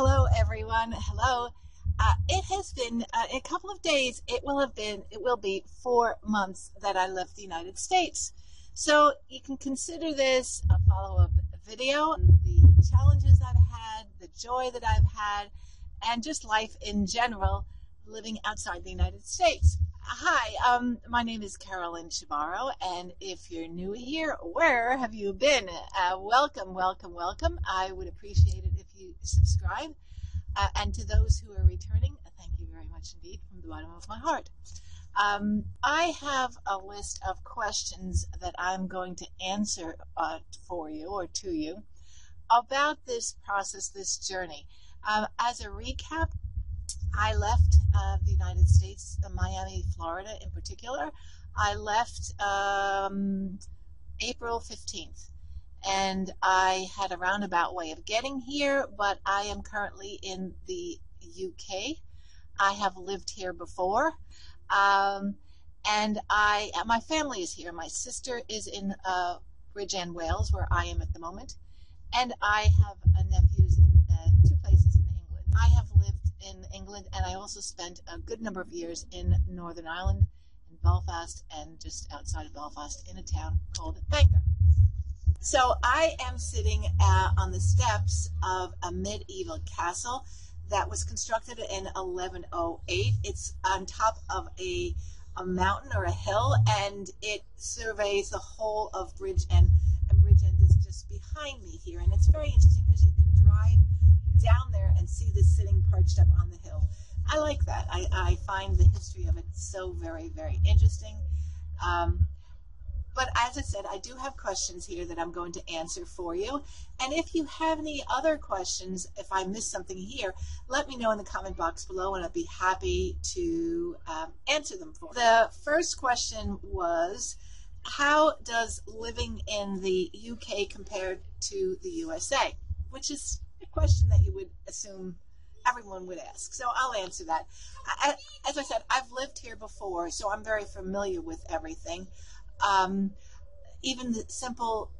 Hello, everyone. Hello. It has been a couple of days. It will be 4 months that I left the United States. So you can consider this a follow-up video on the challenges I've had, the joy that I've had, and just life in general living outside the United States. Hi, my name is Carolyn Chebaro, and if you're new here, where have you been? Welcome, welcome, welcome. I would appreciate it if you subscribe. And to those who are returning, thank you very much indeed from the bottom of my heart. I have a list of questions that I'm going to answer for you or to you about this process, this journey. As a recap, I left the United States, Miami, Florida in particular. I left April 15th. And I had a roundabout way of getting here, but I am currently in the UK. I have lived here before, and my family is here. My sister is in Bridgend, Wales, where I am at the moment, and I have nephews in two places in England. I have lived in England, and I also spent a good number of years in Northern Ireland, in Belfast, and just outside of Belfast in a town called Bangor. So I am sitting on the steps of a medieval castle that was constructed in 1108. It's on top of a mountain or a hill, and it surveys the whole of Bridgend. And Bridgend is just behind me here. And it's very interesting because you can drive down there and see this sitting perched up on the hill. I like that. I find the history of it so very, very interesting. But as I said, I do have questions here that I'm going to answer for you. And if you have any other questions, if I missed something here, let me know in the comment box below, and I'd be happy to answer them for you. The first question was, how does living in the UK compare to the USA? Which is a question that you would assume everyone would ask. So I'll answer that. As I said, I've lived here before, so I'm very familiar with everything. Even the simple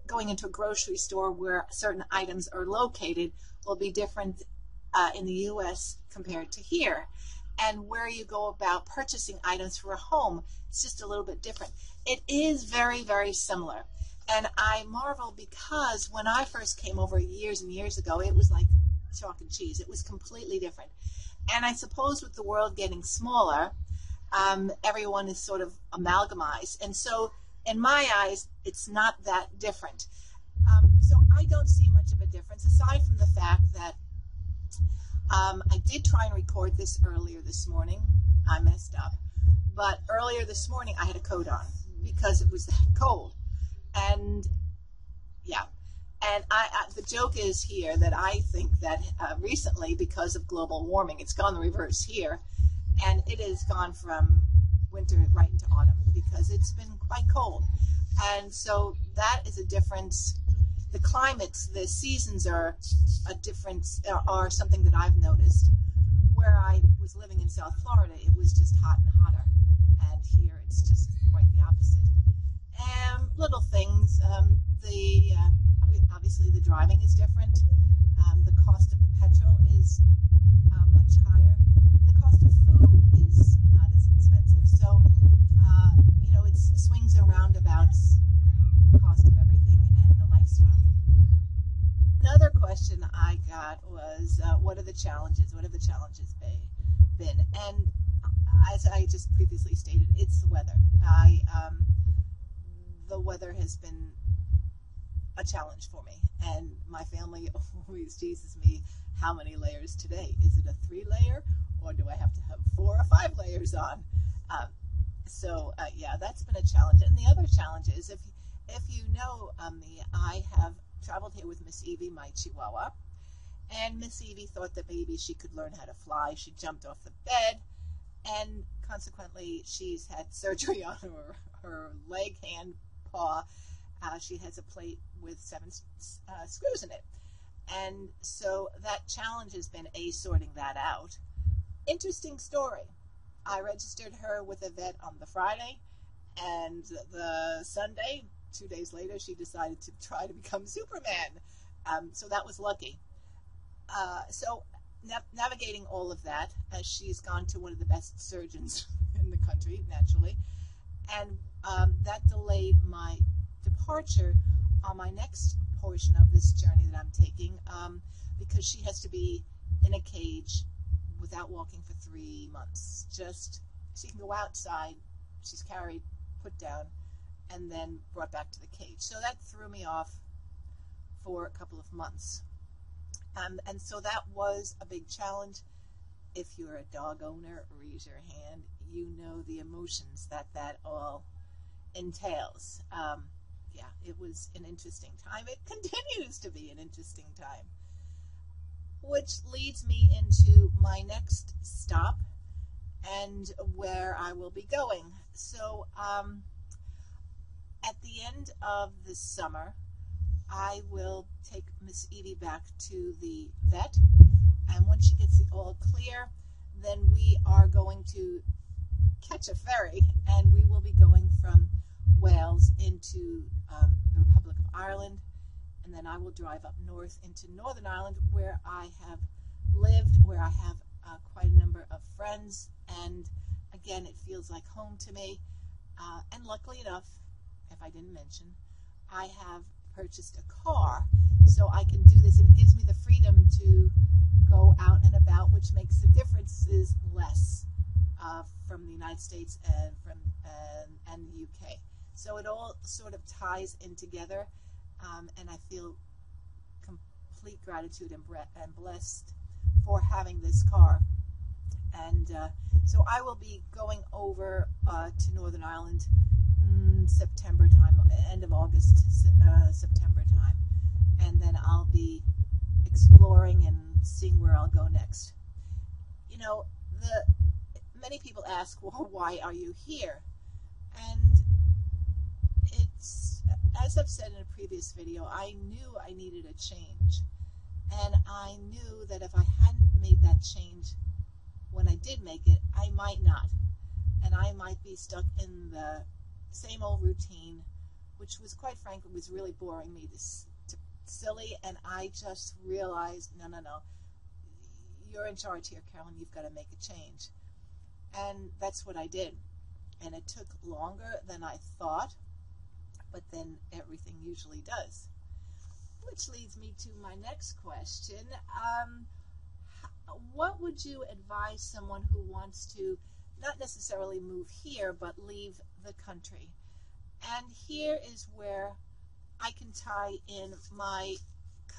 going into a grocery store where certain items are located will be different in the U.S. compared to here. And where you go about purchasing items for a home, it's just a little bit different. It is very, very similar. And I marvel because when I first came over years and years ago, it was like chalk and cheese. It was completely different. And I suppose with the world getting smaller, everyone is sort of amalgamized, and so in my eyes it's not that different. So I don't see much of a difference, aside from the fact that I did try and record this earlier this morning. I messed up, but earlier this morning I had a coat on because it was that cold. And yeah, and the joke is here that I think that recently, because of global warming, it's gone the reverse here. And it has gone from winter right into autumn because it's been quite cold. And so that is a difference. The climates, the seasons are a difference, are something that I've noticed. Where I was living in South Florida, it was just hot and hotter. And here it's just quite the opposite. Little things, obviously the driving is different. The cost of the petrol is much higher. The cost of food is not as expensive. So, it swings and roundabouts, the cost of everything and the lifestyle. Another question I got was, what are the challenges? What have the challenges been? And as I just previously stated, it's the weather. The weather has been a challenge for me, and my family always teases me, how many layers today? Is it a 3-layer, or do I have to have 4 or 5 layers on? Yeah, that's been a challenge. And the other challenge is, if you know me, I have traveled here with Miss Evie, my Chihuahua, and Miss Evie thought that maybe she could learn how to fly. She jumped off the bed, and consequently she's had surgery on her leg, hand, paw. She has a plate with 7 screws in it. And so that challenge has been sorting that out. Interesting story. I registered her with a vet on the Friday, and the Sunday, 2 days later, she decided to try to become Superman. So that was lucky. So navigating all of that, as she's gone to one of the best surgeons in the country, naturally, and that delayed my departure on my next portion of this journey that I'm taking, because she has to be in a cage without walking for 3 months. Just she can go outside, she's carried, put down, and then brought back to the cage. So that threw me off for a couple of months. And so that was a big challenge. If you're a dog owner, raise your hand. You know the emotions that all entails. Yeah, it was an interesting time. It continues to be an interesting time. Which leads me into my next stop and where I will be going. So at the end of the summer, I will take Miss Evie back to the vet, and once she gets the all clear, then we are going to catch a ferry, and we will be going from Wales into the Republic of Ireland, and then I will drive up north into Northern Ireland, where I have lived, where I have quite a number of friends, and again, it feels like home to me. And luckily enough, if I didn't mention, I have purchased a car, so I can do this, and it gives me the freedom to go out and about, which makes the differences less from the United States and from and the UK. So it all sort of ties in together, and I feel complete gratitude and blessed for having this car. And so I will be going over to Northern Ireland September time, end of August, September time, and then I'll be exploring and seeing where I'll go next. You know, many people ask, well, why are you here? And it's, as I've said in a previous video, I knew I needed a change, and I knew that if I hadn't made that change when I did make it, I might not, and I might be stuck in the same old routine, which was, quite frankly, was really boring me to silly. And I just realized, no, you're in charge here, Carolyn. You've got to make a change. And that's what I did. And it took longer than I thought, but then everything usually does. Which leads me to my next question. What would you advise someone who wants to not necessarily move here, but leave the country? And here is where I can tie in my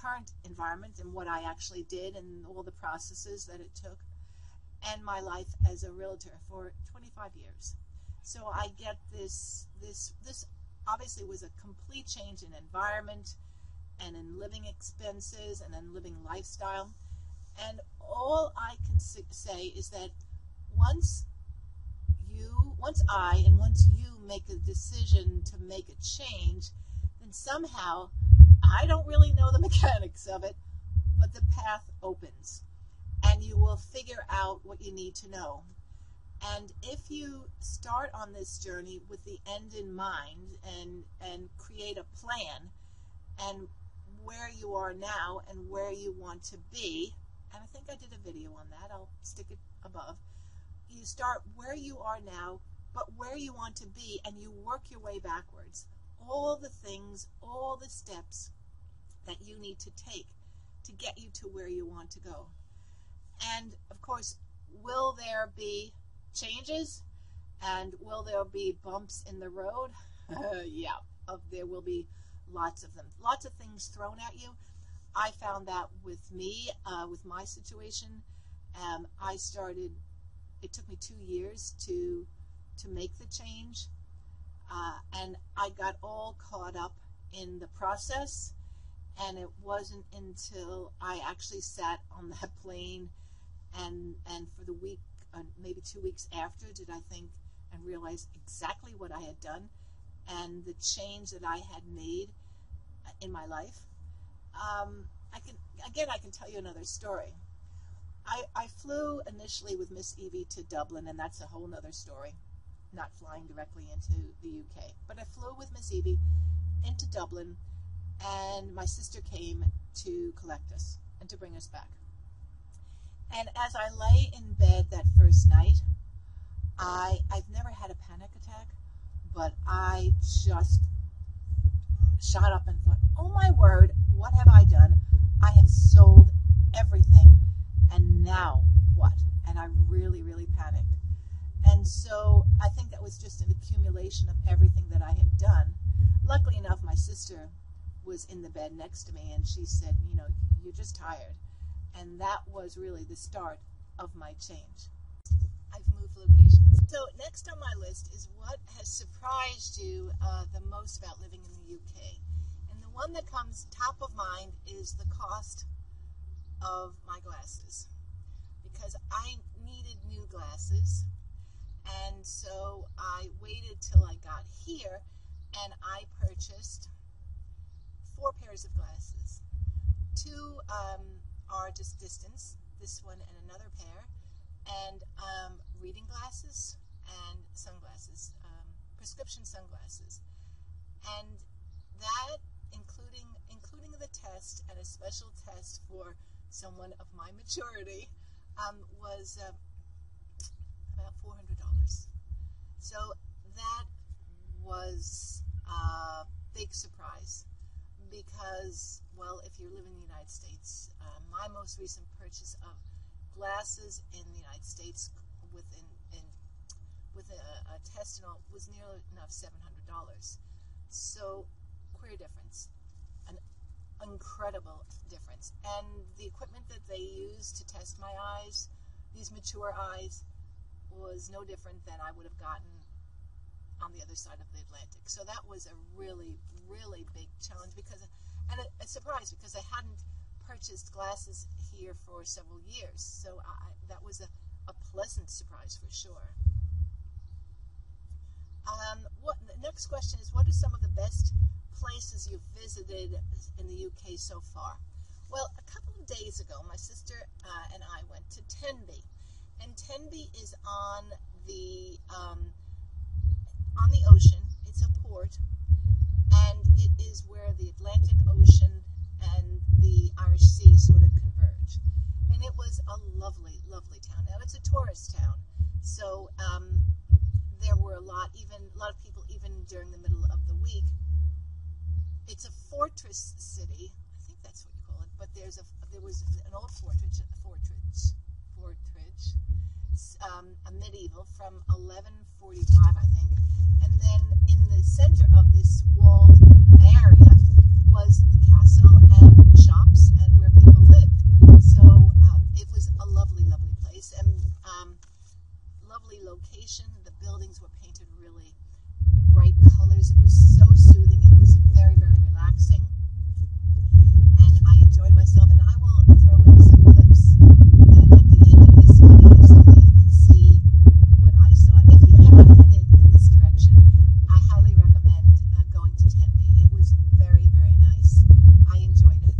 current environment and what I actually did and all the processes that it took, and my life as a realtor for 25 years. So I get this obviously was a complete change in environment and in living expenses and in living lifestyle. And all I can say is that once you make a decision to make a change, then somehow, I don't really know the mechanics of it, but the path opens and you will figure out what you need to know. And if you start on this journey with the end in mind and create a plan and where you are now and where you want to be, and I think I did a video on that, I'll stick it above. You start where you are now, but where you want to be, and you work your way backwards. All the things, all the steps that you need to take to get you to where you want to go. And of course, will there be changes? And will there be bumps in the road? Yeah, there will be lots of them. Lots of things thrown at you. I found that with me, with my situation. It took me 2 years to make the change, and I got all caught up in the process, and it wasn't until I actually sat on that plane and for the week, maybe 2 weeks after, did I think and realize exactly what I had done and the change that I had made in my life. I can tell you another story. I flew initially with Miss Evie to Dublin, and that's a whole nother story, not flying directly into the UK. But I flew with Miss Evie into Dublin, and my sister came to collect us and to bring us back. And as I lay in bed that first night, I've never had a panic attack, but I just shot up and thought, oh my word, what have I done? I have sold everything, and now what? And I really, really panicked. And so I think that was just an accumulation of everything that I had done. Luckily enough, my sister was in the bed next to me, and she said, you know, you're just tired. And that was really the start of my change. I've moved locations. So next on my list is what has surprised you the most about living in the UK. And the one that comes top of mind is the cost of my glasses. Because I needed new glasses, and so I waited till I got here, and I purchased 4 pairs of glasses. 2 are just distance, this one and another pair, and reading glasses and sunglasses, prescription sunglasses. And that, including the test and a special test for someone of my maturity, was about $400. So that was a big surprise because, well, if you live in the United States, my most recent purchase of glasses in the United States with a test and all was nearly enough $700. So queer difference, an incredible difference. And the equipment that they use to test my eyes, these mature eyes, was no different than I would have gotten on the other side of the Atlantic. So that was a really, really big challenge and a surprise because I hadn't purchased glasses here for several years. So that was a pleasant surprise for sure. The next question is, what are some of the best places you've visited in the UK so far? Well, a couple of days ago, my sister and I went to Tenby. And Tenby is on the ocean. It's a port, and it is where the Atlantic Ocean and the Irish Sea sort of converge. And it was a lovely, lovely town. Now, it's a tourist town, so there were a lot of people even during the middle of the week. It's a fortress city, I think that's what you call it, but there was an old fortress, a medieval from 1145, I think, and then in the center of this walled area was the castle and shops and where people lived. So it was a lovely, lovely place and lovely location. The buildings were painted really bright colors. It was so soothing. It was very, very relaxing, and I enjoyed myself. And I will throw in some clips at the end of this video so that you can see what I saw. If you ever headed in this direction, I highly recommend going to Tenby. It was very, very nice. I enjoyed it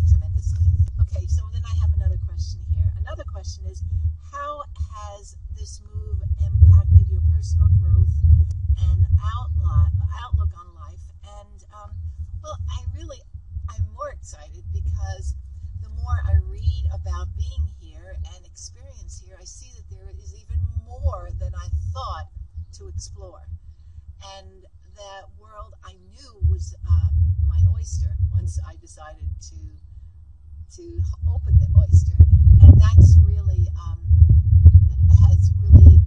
tremendously. Okay, so then I have another question here. Another question is, how has this move impacted your personal growth and outlook on life? And well, I'm more excited because the more I read about being here and experience here, I see that there is even more than I thought to explore. And that world I knew was my oyster once I decided to open the oyster. And that's really has really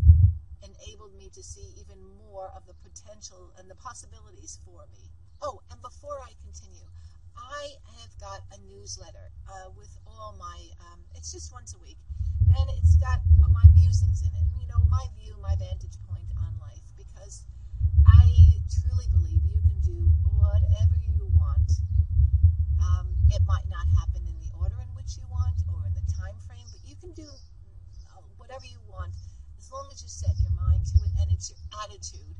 enabled me to see even more of the potential and the possibilities for me. Oh, and before I continue, I have got a newsletter with all my, it's just once a week, and it's got my musings in it, you know, my view, my vantage point on life, because I truly believe you can do whatever you want. It might not happen in the order in which you want or in the time frame, but you can do whatever you want as long as you set your mind to it, and it's your attitude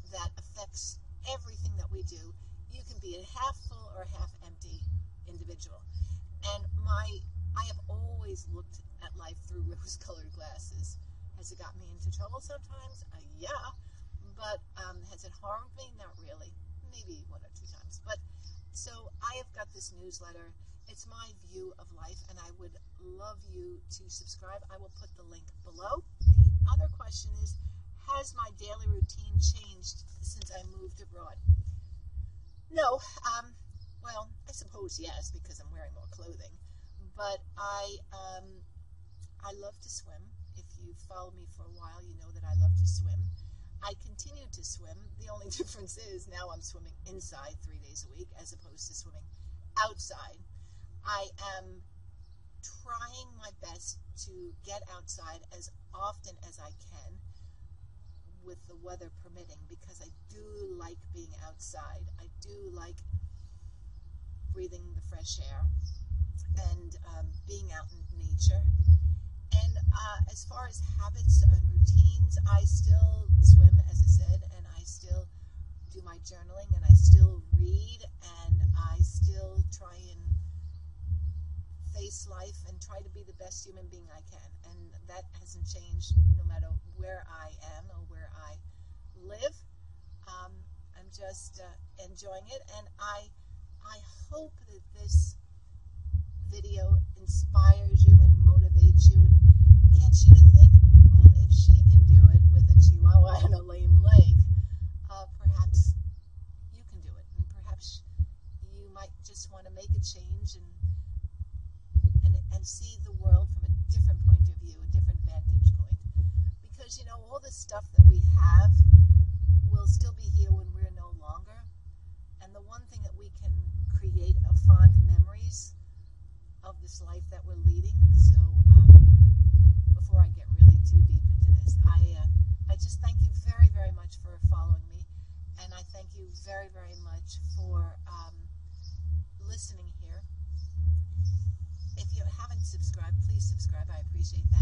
that affects everything that we do. You can be a half full or half empty individual. And I have always looked at life through rose-colored glasses. Has it got me into trouble sometimes? Yeah. But has it harmed me? Not really. Maybe 1 or 2 times. But so I have got this newsletter, It's my view of life, and I would love you to subscribe. I will put the link below. The other question is, has my daily routine changed since I moved abroad? No. Well, I suppose yes, because I'm wearing more clothing. But I love to swim. If you follow me for a while, you know that I love to swim. I continue to swim. The only difference is now I'm swimming inside 3 days a week as opposed to swimming outside. I am trying my best to get outside as often as I can with the weather permitting, because I do like being outside. I do like breathing the fresh air and being out in nature. And as far as habits and routines, I still swim, as I said, and I still do my journaling, and I still read, and I still try and face life and try to be the best human being I can. And that hasn't changed no matter where I am or where I live. I'm just enjoying it, and I hope that this video inspires you and motivates you and gets you to think, well, if she can do it with a chihuahua and a lame leg, perhaps you can do it, and perhaps you might just want to make a change and see the world from a different point of view, a different vantage point. Because, you know, all the stuff that we have will still be here when we're no longer. And the one thing that we can create are fond memories of this life that we're leading. So before I get really too deep into this, I just thank you very, very much for following me. And I thank you very, very much for listening here. If you haven't subscribed, please subscribe. I appreciate that.